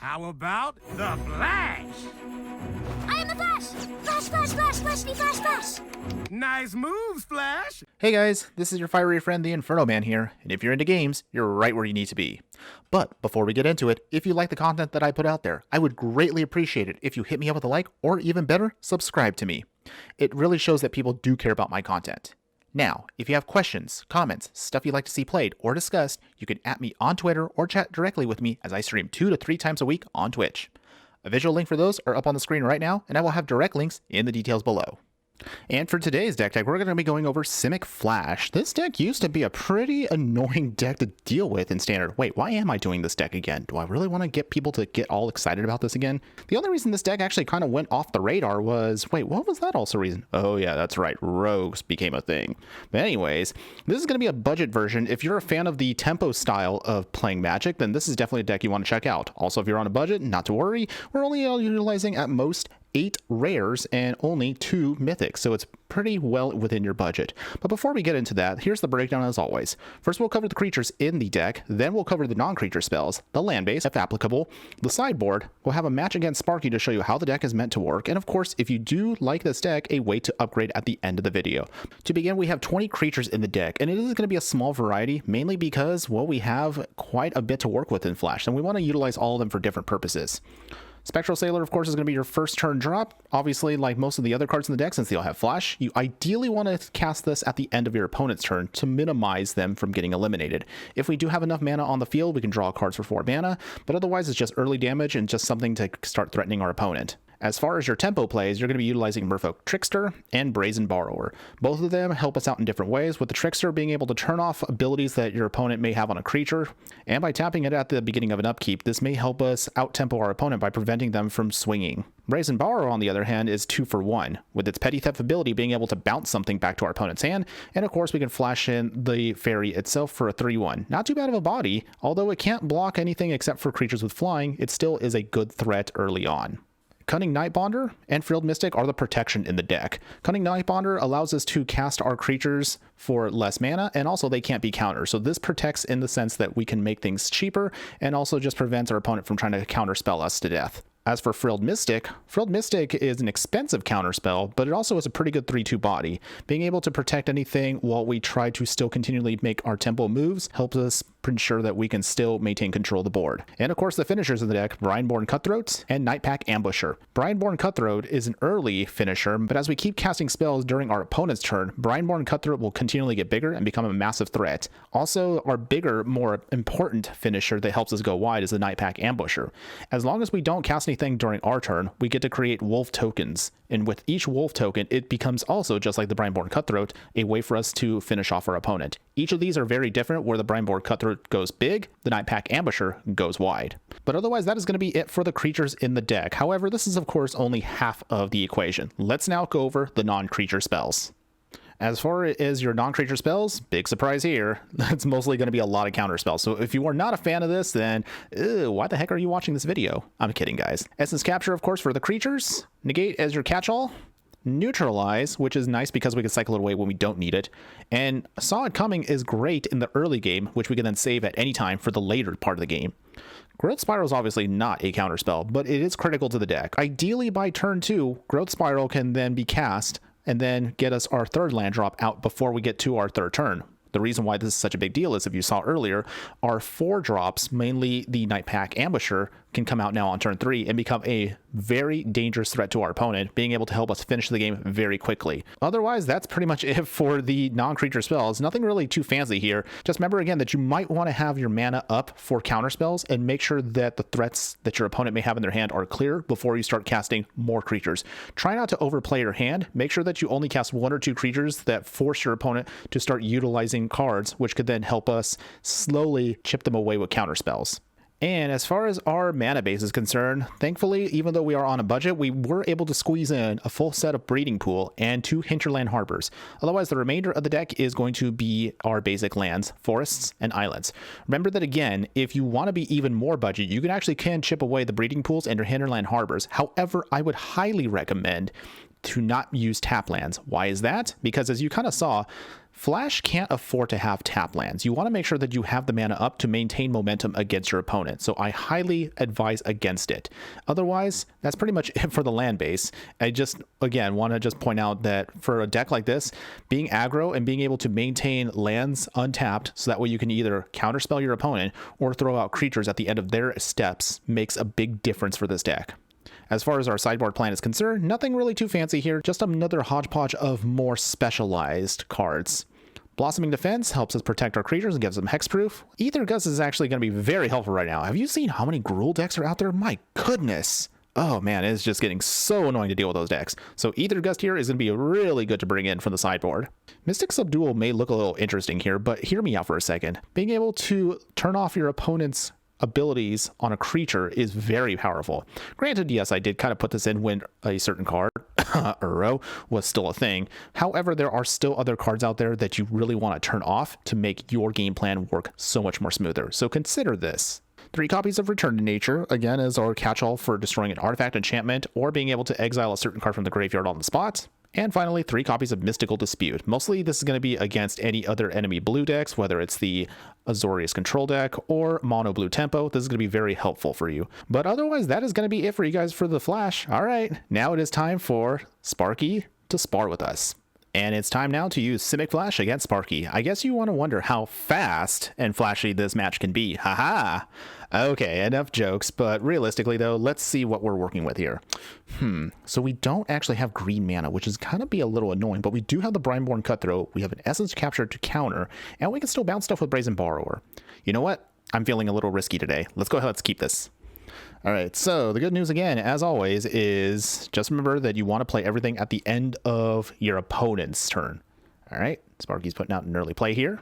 How about the Flash? I am the Flash! Flash, Flash, Flash, Flashly, Flash, Flash! Nice moves, Flash! Hey guys, this is your fiery friend the Infernoman here, and if you're into games, you're right where you need to be. But before we get into it, if you like the content that I put out there, I would greatly appreciate it if you hit me up with a like, or even better, subscribe to me. It really shows that people do care about my content. Now, if you have questions, comments, stuff you'd like to see played or discussed, you can @ me on Twitter or chat directly with me as I stream 2 to 3 times a week on Twitch. A visual link for those are up on the screen right now, and I will have direct links in the details below. And for today's deck tag, we're going to be going over Simic Flash. This deck used to be a pretty annoying deck to deal with in Standard. Wait, why am I doing this deck again? Do I really want to get people to get all excited about this again? The only reason this deck actually kind of went off the radar was, wait, what was that also reason? Oh yeah, that's right, rogues became a thing. But anyways, this is going to be a budget version. If you're a fan of the tempo style of playing Magic, then this is definitely a deck you want to check out. Also, if you're on a budget, not to worry, we're only utilizing at most 8 rares and only 2 mythics, so it's pretty well within your budget. But before we get into that, here's the breakdown as always. First, we'll cover the creatures in the deck, then we'll cover the non-creature spells, the land base, if applicable, the sideboard. We'll have a match against Sparky to show you how the deck is meant to work, and of course, if you do like this deck, a way to upgrade at the end of the video. To begin, we have 20 creatures in the deck, and it is going to be a small variety, mainly because, well, we have quite a bit to work with in Flash, and we want to utilize all of them for different purposes. Spectral Sailor, of course, is going to be your first turn drop. Obviously, like most of the other cards in the deck, since they all have Flash, you ideally want to cast this at the end of your opponent's turn to minimize them from getting eliminated. If we do have enough mana on the field, we can draw cards for 4 mana, but otherwise it's just early damage and just something to start threatening our opponent. As far as your tempo plays, you're going to be utilizing Merfolk Trickster and Brazen Borrower. Both of them help us out in different ways, with the Trickster being able to turn off abilities that your opponent may have on a creature, and by tapping it at the beginning of an upkeep, this may help us out-tempo our opponent by preventing them from swinging. Brazen Borrower, on the other hand, is 2 for 1, with its Petty Theft ability being able to bounce something back to our opponent's hand, and of course we can flash in the fairy itself for a 3/1. Not too bad of a body, although it can't block anything except for creatures with flying, it still is a good threat early on. Cunning Nightbonder and Frilled Mystic are the protection in the deck. Cunning Nightbonder allows us to cast our creatures for less mana, and also they can't be countered. So this protects in the sense that we can make things cheaper, and also just prevents our opponent from trying to counterspell us to death. As for Frilled Mystic is an expensive counterspell, but it also is a pretty good 3/2 body. Being able to protect anything while we try to still continually make our tempo moves helps us ensure that we can still maintain control of the board. And of course, the finishers in the deck, Brineborn Cutthroat and Nightpack Ambusher. Brineborn Cutthroat is an early finisher, but as we keep casting spells during our opponent's turn, Brineborn Cutthroat will continually get bigger and become a massive threat. Also, our bigger, more important finisher that helps us go wide is the Nightpack Ambusher. As long as we don't cast anything during our turn, we get to create wolf tokens, and with each wolf token, it becomes also, just like the Brineborn Cutthroat, a way for us to finish off our opponent. Each of these are very different, where the Brineborn Cutthroat goes big, the Nightpack Ambusher goes wide. But otherwise, that is going to be it for the creatures in the deck. However, this is of course only half of the equation. Let's now go over the non-creature spells. As far as your non-creature spells, big surprise here, it's mostly going to be a lot of counter spells. So if you are not a fan of this, then why the heck are you watching this video? I'm kidding, guys. Essence Capture, of course, for the creatures. Negate as your catch-all. Neutralize, which is nice because we can cycle it away when we don't need it. And Saw It Coming is great in the early game, which we can then save at any time for the later part of the game. Growth Spiral is obviously not a counterspell, but it is critical to the deck. Ideally, by turn 2, Growth Spiral can then be cast and then get us our 3rd land drop out before we get to our 3rd turn. The reason why this is such a big deal is, if you saw earlier, our 4 drops, mainly the Nightpack Ambusher, can come out now on turn 3 and become a very dangerous threat to our opponent, being able to help us finish the game very quickly. Otherwise, that's pretty much it for the non-creature spells. Nothing really too fancy here. Just remember again that you might want to have your mana up for counter spells, and make sure that the threats that your opponent may have in their hand are clear before you start casting more creatures. Try not to overplay your hand. Make sure that you only cast 1 or 2 creatures that force your opponent to start utilizing cards, which could then help us slowly chip them away with counter spells. And as far as our mana base is concerned, thankfully, even though we are on a budget, we were able to squeeze in a full set of Breeding Pool and 2 Hinterland Harbors. Otherwise, the remainder of the deck is going to be our basic lands, forests, and islands. Remember that again, if you want to be even more budget, you can chip away the Breeding Pools and your Hinterland Harbors. However, I would highly recommend to not use tap lands. Why is that? Because as you kind of saw, Flash can't afford to have tap lands. You want to make sure that you have the mana up to maintain momentum against your opponent. So I highly advise against it. Otherwise, that's pretty much it for the land base. I just, again, want to just point out that for a deck like this, being aggro and being able to maintain lands untapped, so that way you can either counterspell your opponent or throw out creatures at the end of their steps, makes a big difference for this deck. As far as our sideboard plan is concerned, nothing really too fancy here, just another hodgepodge of more specialized cards. Blossoming Defense helps us protect our creatures and gives them hexproof. Aether Gust is actually going to be very helpful right now. Have you seen how many Gruul decks are out there? My goodness. Oh man, it's just getting so annoying to deal with those decks. So Aether Gust here is going to be really good to bring in from the sideboard. Mystic Subdual may look a little interesting here, but hear me out for a second. Being able to turn off your opponent's abilities on a creature is very powerful. Granted, yes, I did kind of put this in when a certain card, Uro, was still a thing. However, there are still other cards out there that you really want to turn off to make your game plan work so much more smoother. So consider this. 3 copies of Return to Nature, again, as our catch-all for destroying an artifact, enchantment, or being able to exile a certain card from the graveyard on the spot. And finally, 3 copies of Mystical Dispute. Mostly this is going to be against any other enemy blue decks, whether it's the Azorius control deck or mono blue tempo. This is going to be very helpful for you. But otherwise, that is going to be it for you guys for the Flash. All right, now it is time for Sparky to spar with us. And it's time now to use Simic Flash against Sparky. I guess you want to wonder how fast and flashy this match can be. Haha. Okay, enough jokes, but realistically though, let's see what we're working with here. So we don't actually have green mana, which is kind of be a little annoying, but we do have the Brineborn Cutthroat, we have an Essence Capture to counter, and we can still bounce stuff with Brazen Borrower. You know what? I'm feeling a little risky today. Let's go ahead, let's keep this. All right, so the good news again, as always, is just remember that you want to play everything at the end of your opponent's turn. All right, Sparky's putting out an early play here.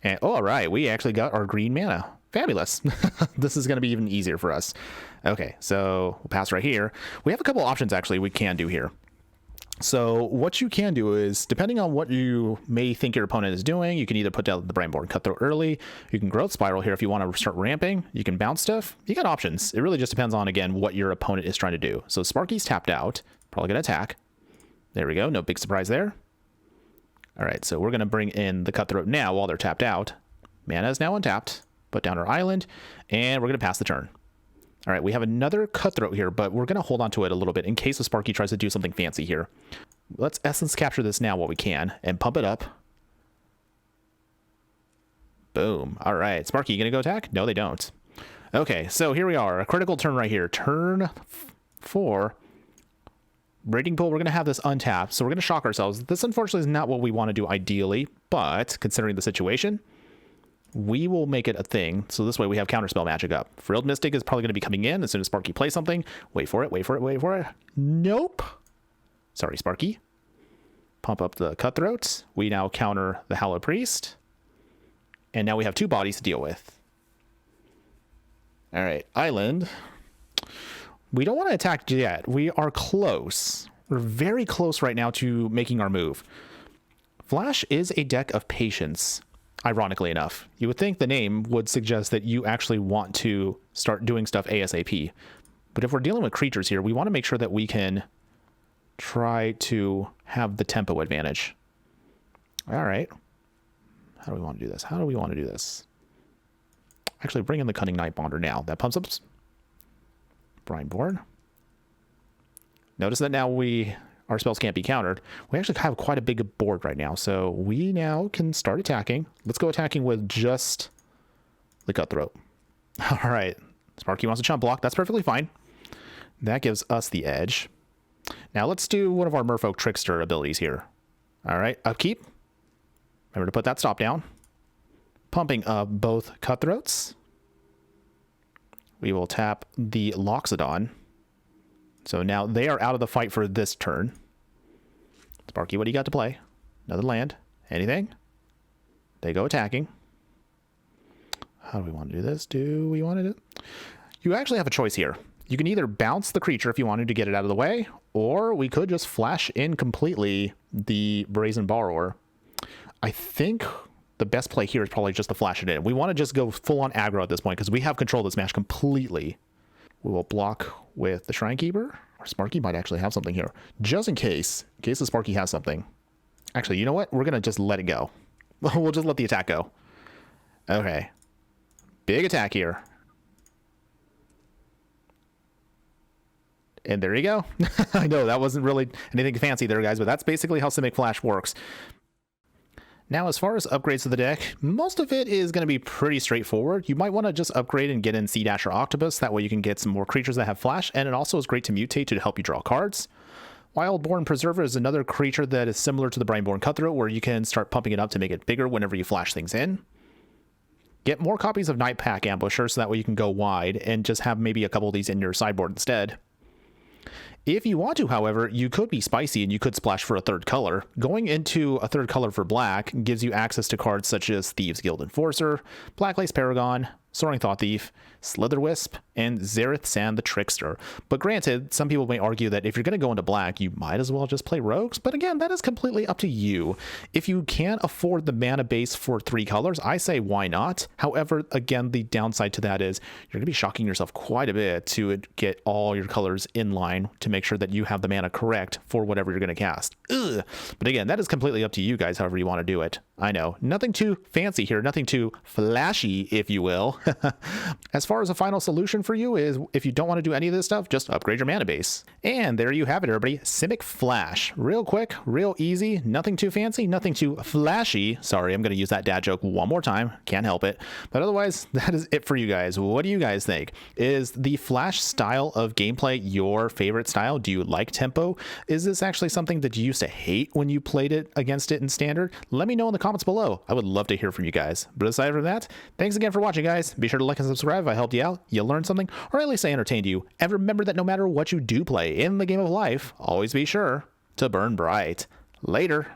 And all right, we actually got our green mana. Fabulous. This is going to be even easier for us. Okay, so we'll pass right here. We have a couple options actually we can do here. So what you can do is, depending on what you may think your opponent is doing, you can either put down the Brineborn Cutthroat early, you can Growth Spiral here if you want to start ramping, you can bounce stuff, you got options. It really just depends on, again, what your opponent is trying to do. So Sparky's tapped out, probably going to attack. There we go, no big surprise there. All right, so we're going to bring in the Cutthroat now while they're tapped out. Mana is now untapped, put down our island, and we're going to pass the turn. All right, we have another Cutthroat here, but we're going to hold on to it a little bit in case the Sparky tries to do something fancy here. Let's Essence Capture this now while we can and pump it up. Boom. All right, Sparky, you going to go attack? No, they don't. Okay, so here we are, a critical turn right here. Turn 4. Breeding Pool, we're going to have this untapped, so we're going to shock ourselves. This, unfortunately, is not what we want to do ideally, but considering the situation, we will make it a thing, so this way we have Counterspell magic up. Frilled Mystic is probably going to be coming in as soon as Sparky plays something. Wait for it, wait for it, wait for it. Nope. Sorry, Sparky. Pump up the Cutthroats. We now counter the Hallowed Priest. And now we have 2 bodies to deal with. All right, Island. We don't want to attack yet. We are close. We're very close right now to making our move. Flash is a deck of patience. Ironically enough, you would think the name would suggest that you actually want to start doing stuff ASAP. But if we're dealing with creatures here, we want to make sure that we can try to have the tempo advantage. All right. How do we want to do this? How do we want to do this? Actually, bring in the Cunning Night Bonder now. That pumps up Brineborn. Notice that now our spells can't be countered. We actually have quite a big board right now, so we now can start attacking. Let's go attacking with just the Cutthroat. All right, Sparky wants to chump block. That's perfectly fine. That gives us the edge. Now let's do one of our Merfolk Trickster abilities here. All right, upkeep. Remember to put that stop down. Pumping up both Cutthroats. We will tap the Loxodon. So now they are out of the fight for this turn. Sparky, what do you got to play? Another land. Anything? They go attacking. How do we want to do this? Do we want to do... You actually have a choice here. You can either bounce the creature if you wanted to get it out of the way, or we could just flash in completely the Brazen Borrower. I think the best play here is probably just to flash it in. We want to just go full on aggro at this point because we have control of this match completely. We will block with the Shrinekeeper. Sparky might actually have something here. Just in case the Sparky has something. Actually, you know what? We're going to just let it go. We'll just let the attack go. Okay. Big attack here. And there you go. I know that wasn't really anything fancy there, guys, but that's basically how Simic Flash works. Now, as far as upgrades to the deck, most of it is going to be pretty straightforward. You might want to just upgrade and get in Sea Dash or Octopus. That way you can get some more creatures that have Flash, and it also is great to mutate to help you draw cards. Wildborn Preserver is another creature that is similar to the Brineborn Cutthroat, where you can start pumping it up to make it bigger whenever you flash things in. Get more copies of Night Pack Ambusher, so that way you can go wide and just have maybe a couple of these in your sideboard instead. If you want to, however, you could be spicy and you could splash for a third color. Going into a third color for black gives you access to cards such as Thieves Guild Enforcer, Blacklace Paragon, Soaring Thought Thief, Slitherwisp, and Zareth Sand the Trickster. But granted, some people may argue that if you're going to go into black, you might as well just play rogues. But again, that is completely up to you. If you can't afford the mana base for 3 colors, I say why not? However, again, the downside to that is you're going to be shocking yourself quite a bit to get all your colors in line to make sure that you have the mana correct for whatever you're going to cast. Ugh. But again, that is completely up to you guys, however you want to do it. I know, nothing too fancy here, nothing too flashy, if you will. As far as a final solution for you is, if you don't want to do any of this stuff, just upgrade your mana base. And there you have it, everybody. Simic Flash. Real quick, real easy, nothing too fancy, nothing too flashy. Sorry, I'm going to use that dad joke one more time. Can't help it. But otherwise, that is it for you guys. What do you guys think? Is the Flash style of gameplay your favorite style? Do you like tempo? Is this actually something that you used to hate when you played it against it in Standard? Let me know in the comments below. I would love to hear from you guys. But aside from that, thanks again for watching, guys. Be sure to like and subscribe if I helped you out, you learned something, or at least I entertained you. And remember that no matter what you do play in the game of life, always be sure to burn bright. Later.